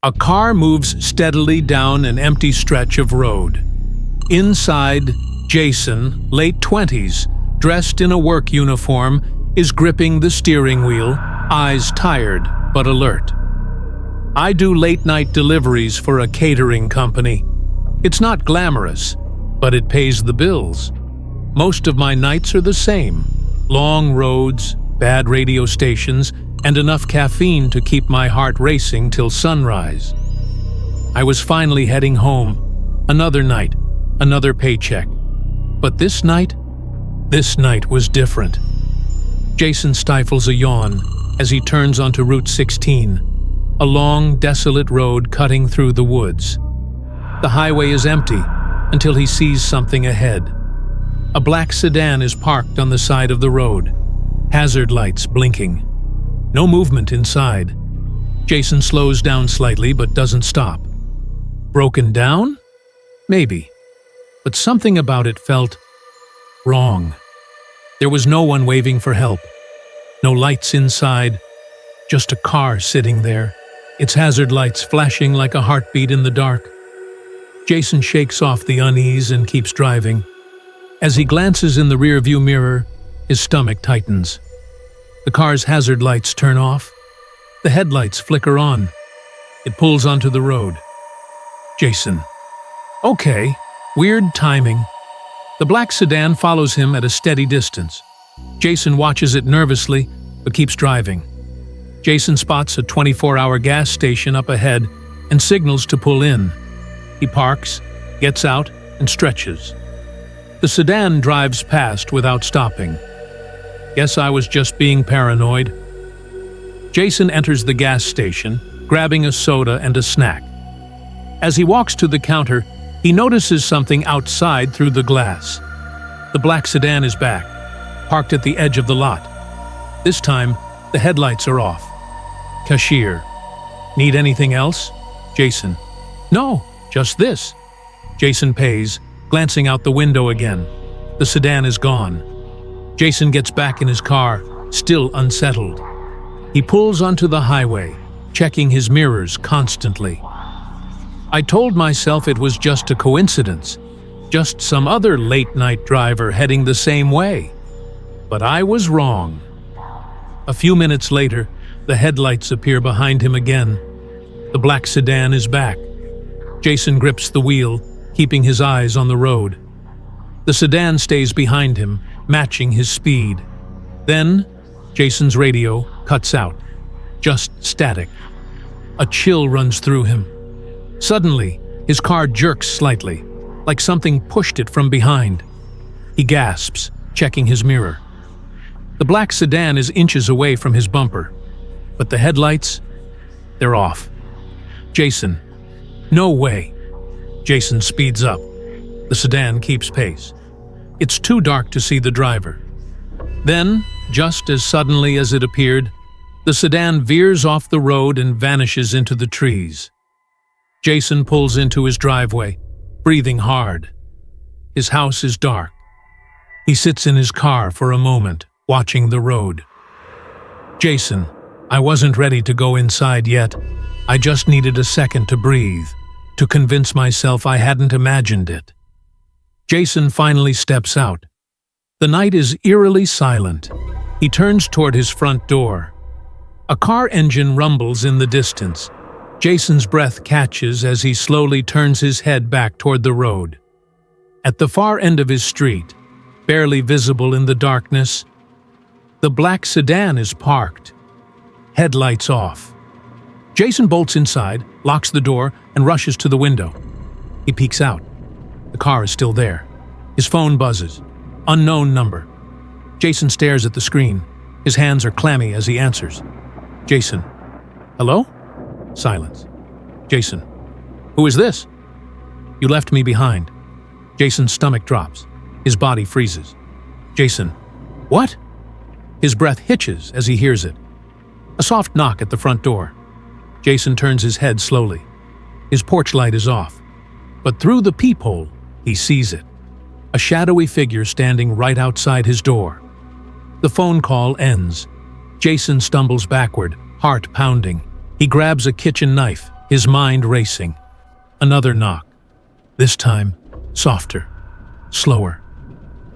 A car moves steadily down an empty stretch of road. Inside, Jason, late 20s, dressed in a work uniform, is gripping the steering wheel, eyes tired but alert. I do late-night deliveries for a catering company. It's not glamorous, but it pays the bills. Most of my nights are the same: long roads, bad radio stations, and enough caffeine to keep my heart racing till sunrise. I was finally heading home. Another night, another paycheck. But this night was different. Jason stifles a yawn as he turns onto Route 16, a long, desolate road cutting through the woods. The highway is empty until he sees something ahead. A black sedan is parked on the side of the road, hazard lights blinking. No movement inside. Jason slows down slightly but doesn't stop. Broken down? Maybe. But something about it felt wrong. There was no one waving for help. No lights inside. Just a car sitting there, its hazard lights flashing like a heartbeat in the dark. Jason shakes off the unease and keeps driving. As he glances in the rearview mirror, his stomach tightens. The car's hazard lights turn off. The headlights flicker on. It pulls onto the road. Jason. Okay, weird timing. The black sedan follows him at a steady distance. Jason watches it nervously, but keeps driving. Jason spots a 24-hour gas station up ahead and signals to pull in. He parks, gets out, and stretches. The sedan drives past without stopping. Guess I was just being paranoid. Jason enters the gas station, grabbing a soda and a snack. As he walks to the counter, he notices something outside through the glass. The black sedan is back, parked at the edge of the lot. This time, the headlights are off. Cashier. Need anything else? Jason. No, just this. Jason pays, glancing out the window again. The sedan is gone. Jason gets back in his car, still unsettled. He pulls onto the highway, checking his mirrors constantly. I told myself it was just a coincidence, just some other late-night driver heading the same way. But I was wrong. A few minutes later, the headlights appear behind him again. The black sedan is back. Jason grips the wheel, keeping his eyes on the road. The sedan stays behind him, matching his speed. Then, Jason's radio cuts out. Just static. A chill runs through him. Suddenly, his car jerks slightly, like something pushed it from behind. He gasps, checking his mirror. The black sedan is inches away from his bumper, but the headlights, they're off. Jason. No way. Jason speeds up. The sedan keeps pace. It's too dark to see the driver. Then, just as suddenly as it appeared, the sedan veers off the road and vanishes into the trees. Jason pulls into his driveway, breathing hard. His house is dark. He sits in his car for a moment, watching the road. Jason, I wasn't ready to go inside yet. I just needed a second to breathe, to convince myself I hadn't imagined it. Jason finally steps out. The night is eerily silent. He turns toward his front door. A car engine rumbles in the distance. Jason's breath catches as he slowly turns his head back toward the road. At the far end of his street, barely visible in the darkness, the black sedan is parked, headlights off. Jason bolts inside, locks the door, and rushes to the window. He peeks out. The car is still there. His phone buzzes. Unknown number. Jason stares at the screen. His hands are clammy as he answers. Jason. Hello? Silence. Jason. Who is this? You left me behind. Jason's stomach drops. His body freezes. Jason. What? His breath hitches as he hears it. A soft knock at the front door. Jason turns his head slowly. His porch light is off. But through the peephole, he sees it. A shadowy figure standing right outside his door. The phone call ends. Jason stumbles backward, heart pounding. He grabs a kitchen knife, his mind racing. Another knock. This time, softer, slower.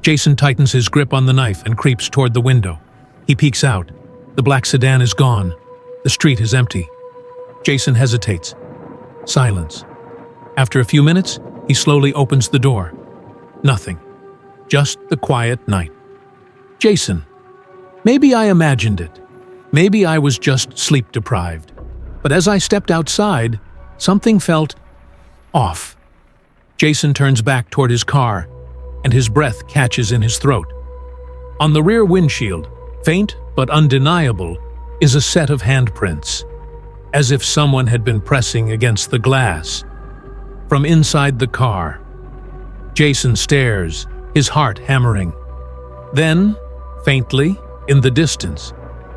Jason tightens his grip on the knife and creeps toward the window. He peeks out. The black sedan is gone. The street is empty. Jason hesitates. Silence. After a few minutes, he slowly opens the door. Nothing. Just the quiet night. Jason. Maybe I imagined it. Maybe I was just sleep-deprived. But as I stepped outside, something felt off. Jason turns back toward his car, and his breath catches in his throat. On the rear windshield, faint but undeniable, is a set of handprints, as if someone had been pressing against the glass. From inside the car, Jason stares, his heart hammering. Then, faintly, in the distance,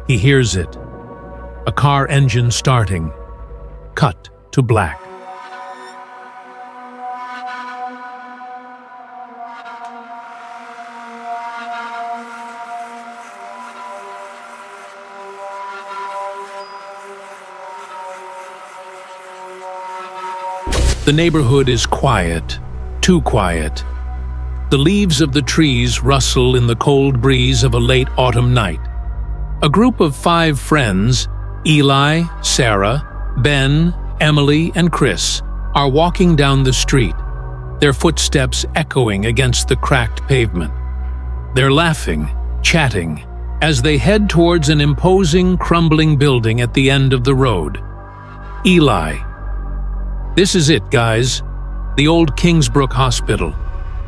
he hears it. A car engine starting. Cut to black. The neighborhood is quiet, too quiet. The leaves of the trees rustle in the cold breeze of a late autumn night. A group of 5 friends, Eli, Sarah, Ben, Emily, and Chris, are walking down the street, their footsteps echoing against the cracked pavement. They're laughing, chatting, as they head towards an imposing, crumbling building at the end of the road. Eli. This is it, guys. The old Kingsbrook Hospital.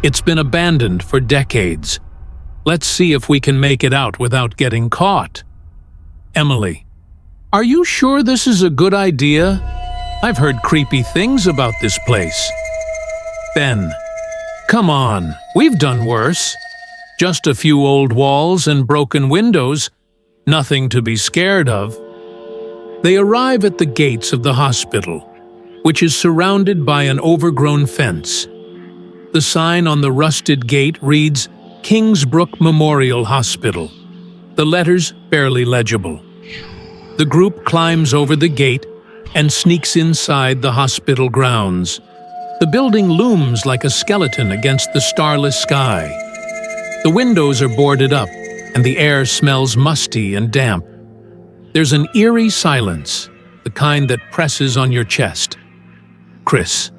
It's been abandoned for decades. Let's see if we can make it out without getting caught. Emily. Are you sure this is a good idea? I've heard creepy things about this place. Ben. Come on, we've done worse. Just a few old walls and broken windows. Nothing to be scared of. They arrive at the gates of the hospital, which is surrounded by an overgrown fence. The sign on the rusted gate reads, Kingsbrook Memorial Hospital. The letters barely legible. The group climbs over the gate and sneaks inside the hospital grounds. The building looms like a skeleton against the starless sky. The windows are boarded up, and the air smells musty and damp. There's an eerie silence, the kind that presses on your chest. Chris.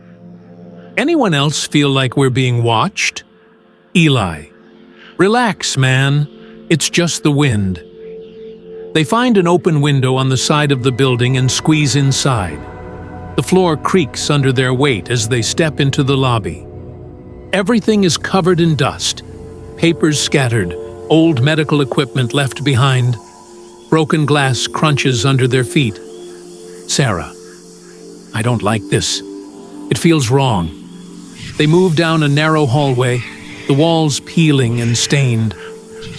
Anyone else feel like we're being watched? Eli. Relax, man. It's just the wind. They find an open window on the side of the building and squeeze inside. The floor creaks under their weight as they step into the lobby. Everything is covered in dust. Papers scattered, old medical equipment left behind. Broken glass crunches under their feet. Sarah. I don't like this. It feels wrong. They move down a narrow hallway, the walls peeling and stained.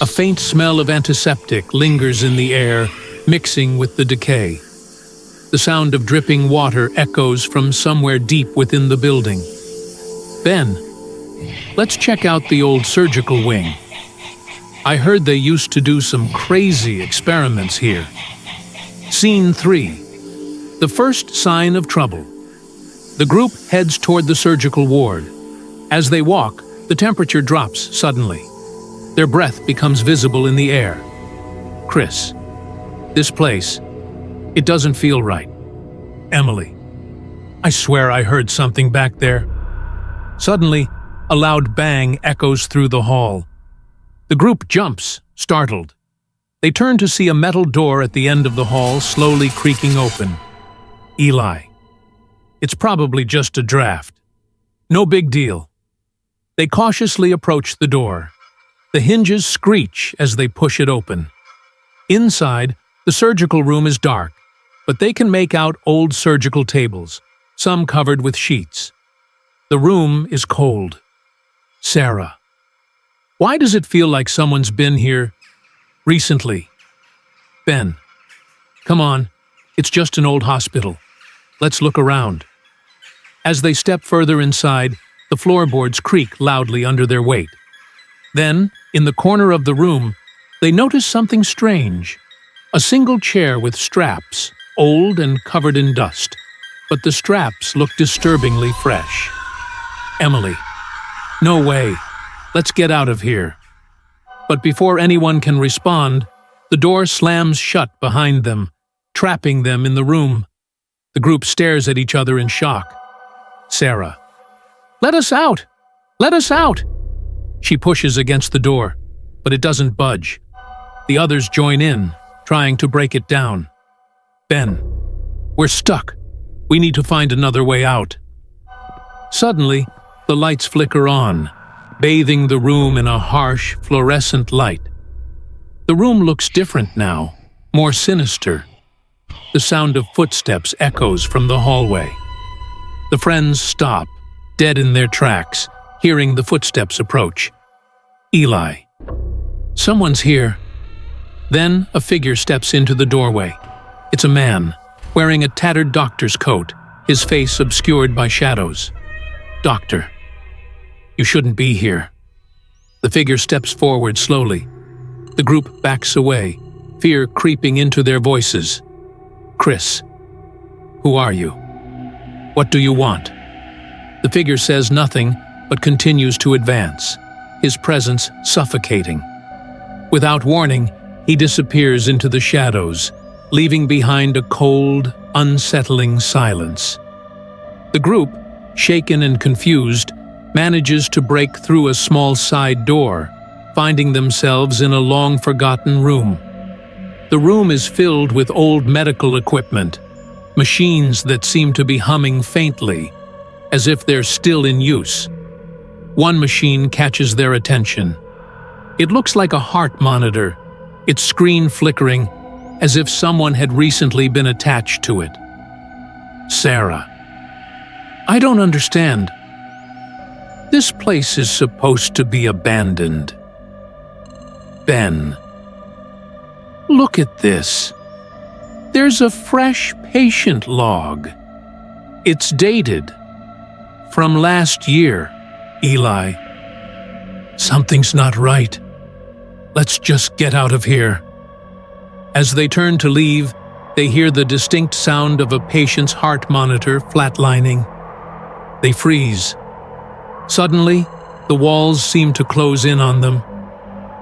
A faint smell of antiseptic lingers in the air, mixing with the decay. The sound of dripping water echoes from somewhere deep within the building. Ben, let's check out the old surgical wing. I heard they used to do some crazy experiments here. Scene 3. The first sign of trouble. The group heads toward the surgical ward. As they walk, the temperature drops suddenly. Their breath becomes visible in the air. Chris. This place, it doesn't feel right. Emily. I swear I heard something back there. Suddenly, a loud bang echoes through the hall. The group jumps, startled. They turn to see a metal door at the end of the hall slowly creaking open. Eli. It's probably just a draft. No big deal. They cautiously approach the door. The hinges screech as they push it open. Inside, the surgical room is dark, but they can make out old surgical tables, some covered with sheets. The room is cold. Sarah. Why does it feel like someone's been here recently? Ben. Come on, it's just an old hospital. Let's look around. As they step further inside, the floorboards creak loudly under their weight. Then, in the corner of the room, they notice something strange. A single chair with straps, old and covered in dust. but the straps look disturbingly fresh. Emily, no way. Let's get out of here. But before anyone can respond, the door slams shut behind them, trapping them in the room. The group stares at each other in shock. Sarah, "Let us out! Let us out!" She pushes against the door, but it doesn't budge. The others join in, trying to break it down. Ben, we're stuck. We need to find another way out. Suddenly, the lights flicker on, bathing the room in a harsh, fluorescent light. The room looks different now, more sinister. The sound of footsteps echoes from the hallway. The friends stop, dead in their tracks, hearing the footsteps approach. Eli, someone's here. Then a figure steps into the doorway. It's a man, wearing a tattered doctor's coat, his face obscured by shadows. Doctor, you shouldn't be here. The figure steps forward slowly. The group backs away, fear creeping into their voices. Chris, who are you? What do you want? The figure says nothing, but continues to advance, his presence suffocating. Without warning, he disappears into the shadows, leaving behind a cold, unsettling silence. The group, shaken and confused, manages to break through a small side door, finding themselves in a long-forgotten room. The room is filled with old medical equipment, machines that seem to be humming faintly, as if they're still in use. One machine catches their attention. It looks like a heart monitor, its screen flickering, as if someone had recently been attached to it. Sarah, I don't understand. This place is supposed to be abandoned. Ben, look at this. There's a fresh patient log. It's dated. From last year, Eli. Something's not right. Let's just get out of here. As they turn to leave, they hear the distinct sound of a patient's heart monitor flatlining. They freeze. Suddenly, the walls seem to close in on them.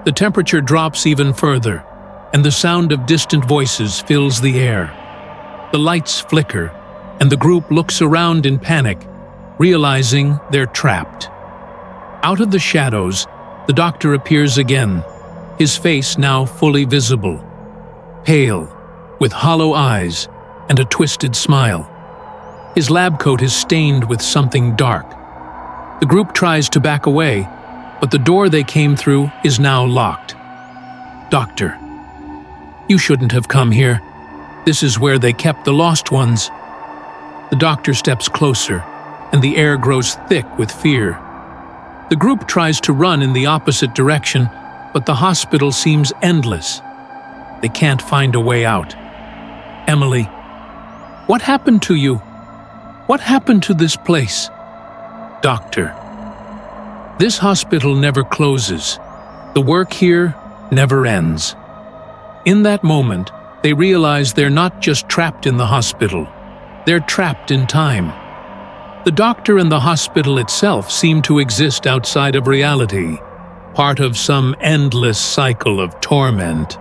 The temperature drops even further, and the sound of distant voices fills the air. The lights flicker, and the group looks around in panic, realizing they're trapped. Out of the shadows, the doctor appears again, his face now fully visible. Pale, with hollow eyes and a twisted smile. His lab coat is stained with something dark. The group tries to back away, but the door they came through is now locked. Doctor, you shouldn't have come here. This is where they kept the lost ones. The doctor steps closer, and the air grows thick with fear. The group tries to run in the opposite direction, but the hospital seems endless. They can't find a way out. Emily, what happened to you? What happened to this place? Doctor, this hospital never closes. The work here never ends. In that moment, they realize they're not just trapped in the hospital. They're trapped in time. The doctor and the hospital itself seem to exist outside of reality, part of some endless cycle of torment.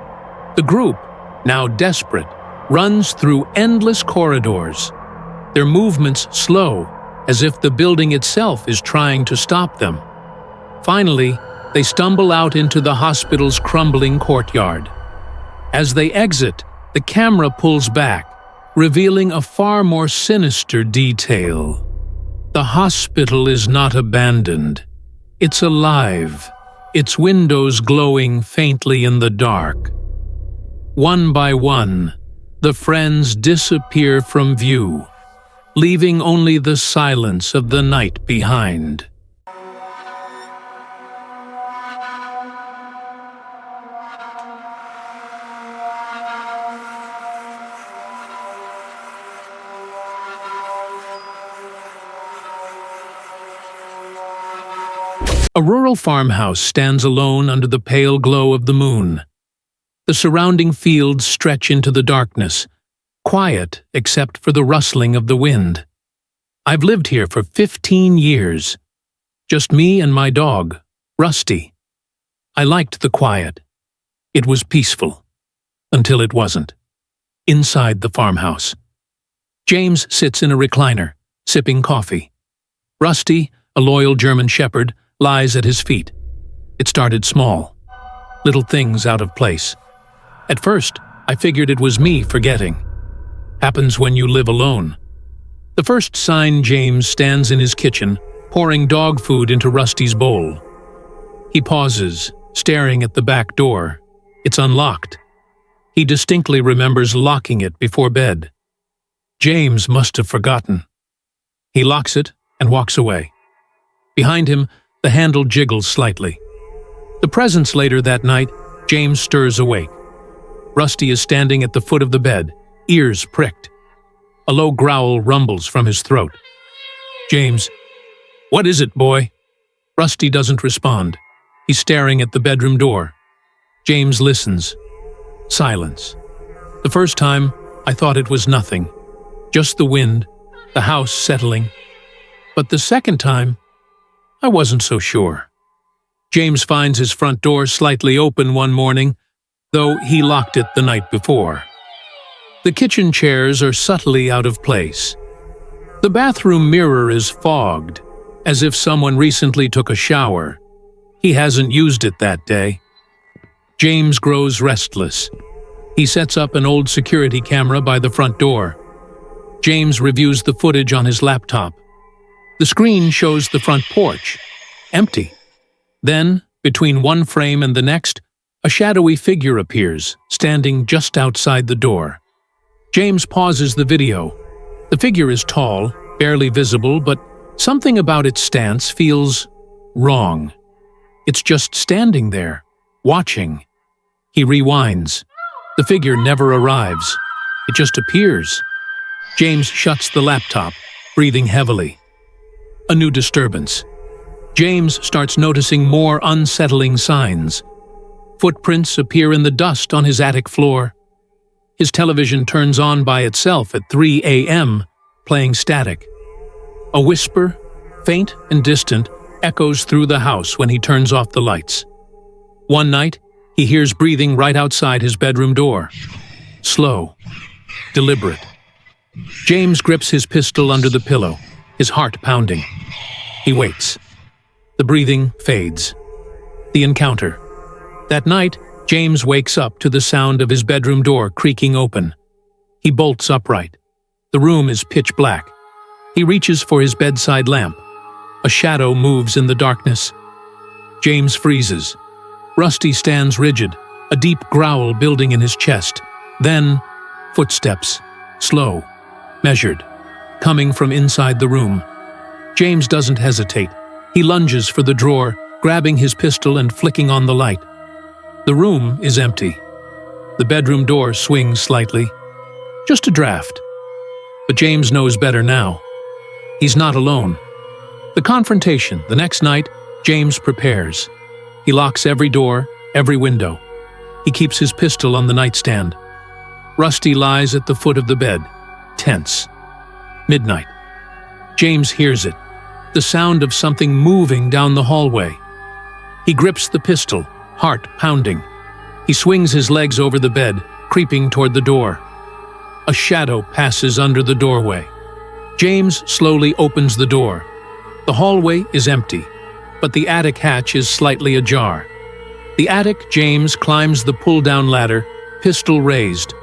The group, now desperate, runs through endless corridors. Their movements slow, as if the building itself is trying to stop them. Finally, they stumble out into the hospital's crumbling courtyard. As they exit, the camera pulls back, revealing a far more sinister detail. The hospital is not abandoned. It's alive, its windows glowing faintly in the dark. One by one, the friends disappear from view, leaving only the silence of the night behind. A rural farmhouse stands alone under the pale glow of the moon. The surrounding fields stretch into the darkness, quiet except for the rustling of the wind. I've lived here for 15 years. Just me and my dog, Rusty. I liked the quiet. It was peaceful. Until it wasn't. Inside the farmhouse. James sits in a recliner, sipping coffee. Rusty, a loyal German shepherd, lies at his feet. It started small. Little things out of place. At first, I figured it was me forgetting. Happens when you live alone. The first sign, James stands in his kitchen, pouring dog food into Rusty's bowl. He pauses, staring at the back door. It's unlocked. He distinctly remembers locking it before bed. James must have forgotten. He locks it and walks away. Behind him, the handle jiggles slightly. The presence later that night, James stirs awake. Rusty is standing at the foot of the bed, ears pricked. A low growl rumbles from his throat. James, "What is it, boy?" Rusty doesn't respond. He's staring at the bedroom door. James listens. Silence. The first time, I thought it was nothing. Just the wind, the house settling. But the second time, I wasn't so sure. James finds his front door slightly open one morning, though he locked it the night before. The kitchen chairs are subtly out of place. The bathroom mirror is fogged, as if someone recently took a shower. He hasn't used it that day. James grows restless. He sets up an old security camera by the front door. James reviews the footage on his laptop. The screen shows the front porch, empty. Then, between one frame and the next, a shadowy figure appears, standing just outside the door. James pauses the video. The figure is tall, barely visible, but something about its stance feels wrong. It's just standing there, watching. He rewinds. The figure never arrives. It just appears. James shuts the laptop, breathing heavily. A new disturbance. James starts noticing more unsettling signs. Footprints appear in the dust on his attic floor. His television turns on by itself at 3 a.m., playing static. A whisper, faint and distant, echoes through the house when he turns off the lights. One night, he hears breathing right outside his bedroom door. Slow, deliberate. James grips his pistol under the pillow, his heart pounding. He waits. The breathing fades. The encounter. That night, James wakes up to the sound of his bedroom door creaking open. He bolts upright. The room is pitch black. He reaches for his bedside lamp. A shadow moves in the darkness. James freezes. Rusty stands rigid, a deep growl building in his chest. Then, footsteps, slow, measured, coming from inside the room. James doesn't hesitate. He lunges for the drawer, grabbing his pistol and flicking on the light. The room is empty. The bedroom door swings slightly. Just a draft. But James knows better now. He's not alone. The confrontation, the next night, James prepares. He locks every door, every window. He keeps his pistol on the nightstand. Rusty lies at the foot of the bed, tense. Midnight. James hears it, the sound of something moving down the hallway. He grips the pistol, heart pounding. He swings his legs over the bed, creeping toward the door. A shadow passes under the doorway. James slowly opens the door. The hallway is empty, but the attic hatch is slightly ajar. The attic, James climbs the pull-down ladder, pistol raised.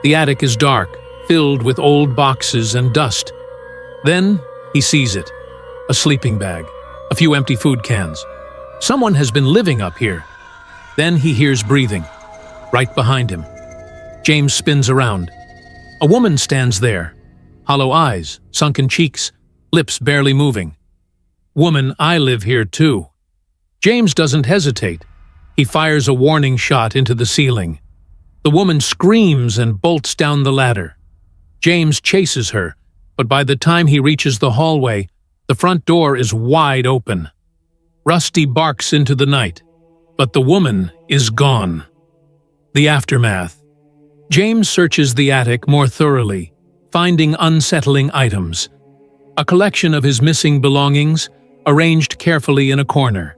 The attic is dark, filled with old boxes and dust. Then he sees it. A sleeping bag, a few empty food cans. Someone has been living up here. Then he hears breathing, right behind him. James spins around. A woman stands there, hollow eyes, sunken cheeks, lips barely moving. Woman, I live here too. James doesn't hesitate. He fires a warning shot into the ceiling. The woman screams and bolts down the ladder. James chases her, but by the time he reaches the hallway, the front door is wide open. Rusty barks into the night, but the woman is gone. The aftermath. James searches the attic more thoroughly, finding unsettling items. A collection of his missing belongings, arranged carefully in a corner.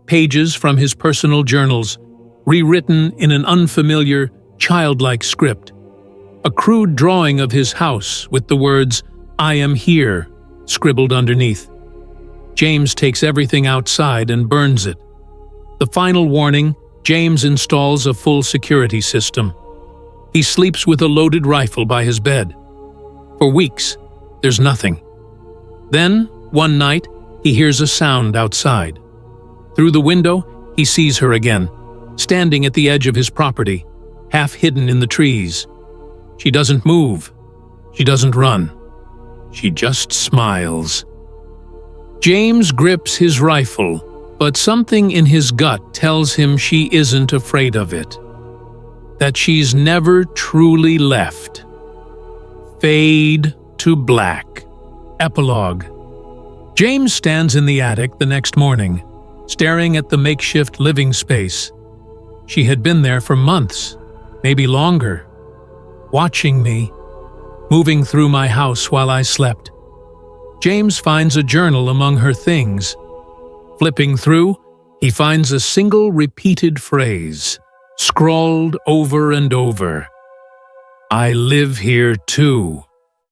Pages from his personal journals, rewritten in an unfamiliar, childlike script. A crude drawing of his house with the words, "I am here," scribbled underneath. James takes everything outside and burns it. The final warning, James installs a full security system. He sleeps with a loaded rifle by his bed. For weeks, there's nothing. Then, one night, he hears a sound outside. Through the window, he sees her again, standing at the edge of his property, half hidden in the trees. She doesn't move. She doesn't run. She just smiles. James grips his rifle, but something in his gut tells him she isn't afraid of it. That she's never truly left. Fade to black. Epilogue. James stands in the attic the next morning, staring at the makeshift living space. She had been there for months, maybe longer, watching me, moving through my house while I slept. James finds a journal among her things. Flipping through, he finds a single repeated phrase, scrawled over and over. "I live here too."